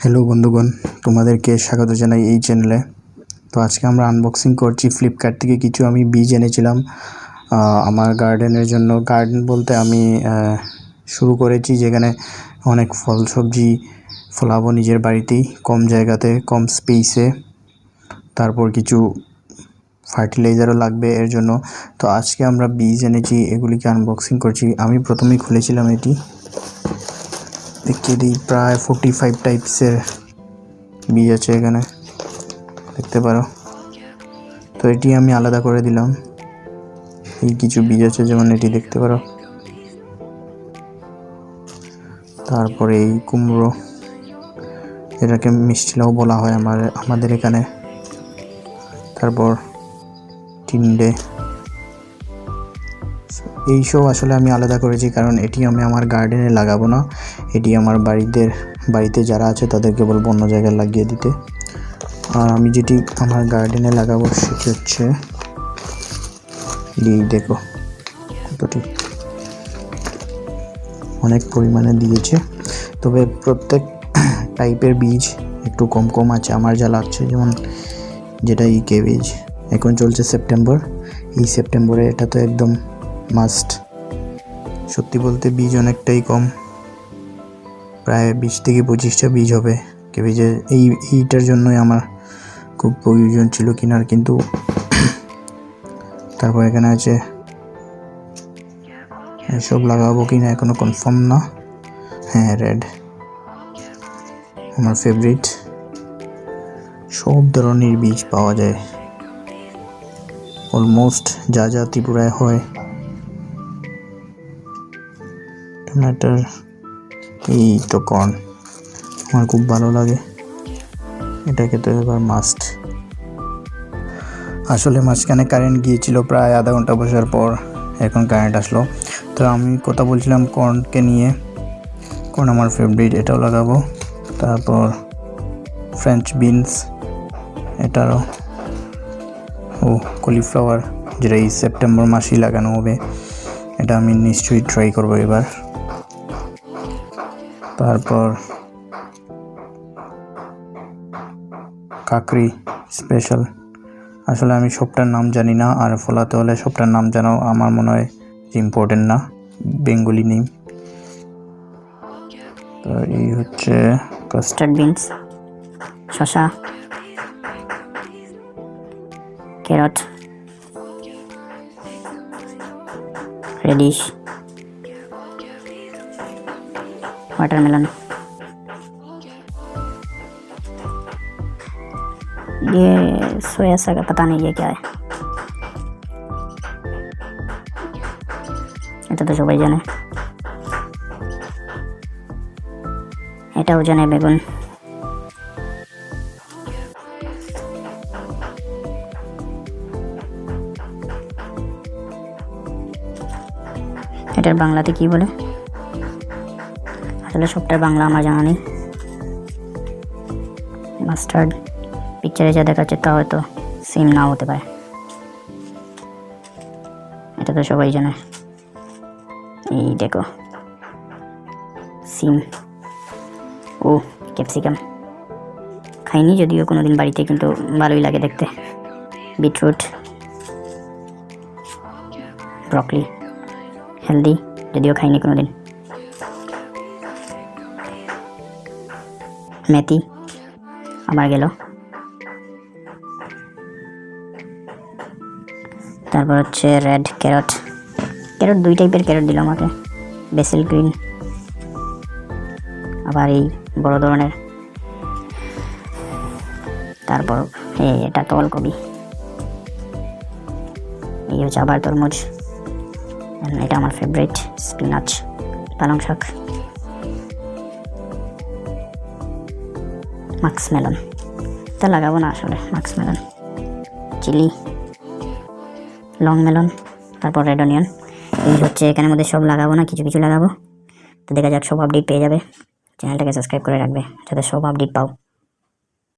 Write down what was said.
Hello বন্ধুগণ, তোমাদেরকে স্বাগত জানাই এই চ্যানেলে। তো আজকে আমরা আনবক্সিং করছি ফ্লিপকার্ট থেকে কিছু আমি বীজ এনেছিলাম আমার গার্ডেনের জন্য। গার্ডেন বলতে আমি শুরু করেছি যেখানে অনেক ফল সবজি ফলাবো নিজের বাড়িতেই, কম জায়গাতে, কম স্পেসে। তারপর কিছু ফার্টিলাইজারও লাগবে এর জন্য। তো আজকে আমরা বীজ এনেছি, এগুলিকে আনবক্সিং করছি। আমি প্রথমেই খুলেছিলাম এটি, দেখিয়ে দিই। প্রায় 45 টাইপসের বীজ আছে এখানে, দেখতে পারো। তো এটি আমি আলাদা করে দিলাম। এই কিছু বীজ আছে, যেমন এটি দেখতে পারো। তারপরে এই কুমড়ো, এটাকে মিষ্টি লাউ বলা হয় আমাদের এখানে। তারপর টিন্ডে, এইসব আসলে আমি আলাদা করেছি কারণ এটি আমি আমার গার্ডেনে লাগাবো না, এটি আমার বাড়িতে যারা আছে তাদেরকে বলবো অন্য জায়গায় লাগিয়ে দিতে। আর আমি যেটি আমার গার্ডেনে লাগাবো সেটি হচ্ছে এই দেখো কতটি, অনেক পরিমাণে দিয়েছে। তবে প্রত্যেক টাইপের বীজ একটু কম কম আছে আমার যা লাগছে। যেমন যেটা এই কেবেজ, এখন চলছে সেপ্টেম্বর, এই সেপ্টেম্বরে এটা তো একদম মাস্ট। সত্যি বলতে বীজ অনেকটাই কম, প্রায় 20 থেকে 25টা বীজ হবে কেবেজের। এইটার জন্যই আমার খুব প্রয়োজন ছিল কেনার, কিন্তু তারপর এখানে আছে এসব লাগাবো কিনা এখনো কনফার্ম না। হ্যাঁ, রেড আমার ফেভারিট। সব ধরনের বীজ পাওয়া যায়, অলমোস্ট যা যা ত্রিপুরায় হয়। টমেটোর, এই তো কর্ন আমার খুব ভালো লাগে, এটাকে তো এবার মাস্ট। আসলে মাঝখানে কারেন্ট গিয়েছিল প্রায় আধা ঘন্টা বসার পর, এখন কারেন্ট আসলো। তো আমি কথা বলছিলাম কর্নকে নিয়ে। কর্ন আমার ফেভারিট, এটাও লাগাবো। তারপর ফ্রেঞ্চ বিনস, এটারও। কলিফ্লাওয়ার, যেটা এই সেপ্টেম্বর মাসেই লাগানো হবে, এটা আমি নিশ্চয়ই ট্রাই করবো এবার। তারপর কাকড়ি স্পেশাল, আসলে আমি সবটার নাম জানি না, আর ফলাতে হলে সবটার নাম জানাও আমার মনে হয় যে ইম্পর্টেন্ট না, বেঙ্গলি নেম। তো এই হচ্ছে কাস্টার্ড বিনস, শসা, ক্যারট, রেডিশ, वाटरमेलन। ये सोया साग, पता नहीं ये क्या है, এটা তো সবাই জানে। এটাও জানে, বেগুন। এটার বাংলাতে কি বলে আসলে সবটার বাংলা আমার জানা নেই। মাস্টার্ড, পিকচারে যা দেখাচ্ছে তা হয়তো সেম নাও হতে পারে, এটা তো সবাই জানে। এই দেখো সিম, ও ক্যাপসিকাম, খাইনি যদিও কোনোদিন বাড়িতে, কিন্তু ভালোই লাগে দেখতে। বিটরুট, ব্রকলি, হেলদি, যদিও খাইনি কোনোদিন। মেথি আবার গেল। তারপর হচ্ছে রেড ক্যারট, ক্যারট 2 টাইপের ক্যারট দিল আমাকে, বেসিল গ্রিন, আবার এই বড় ধরনের। তারপর এটা তো ওলকপি, এই হচ্ছে আবার তরমুজ, এটা আমার ফেভারিট। স্পিনাচ, পালং শাক, মাক্স মেলন, তা লাগাবো না আসলে। মাক্স মেলন, চিলি, লং মেলন, তারপর রেড অনিয়ন। এই হচ্ছে এখানের মধ্যে সব লাগাবো না, কিছু কিছু লাগাবো। তো দেখা যাক, সব আপডেট পেয়ে যাবে। চ্যানেলটাকে সাবস্ক্রাইব করে রাখবে যাতে সব আপডেট পাও।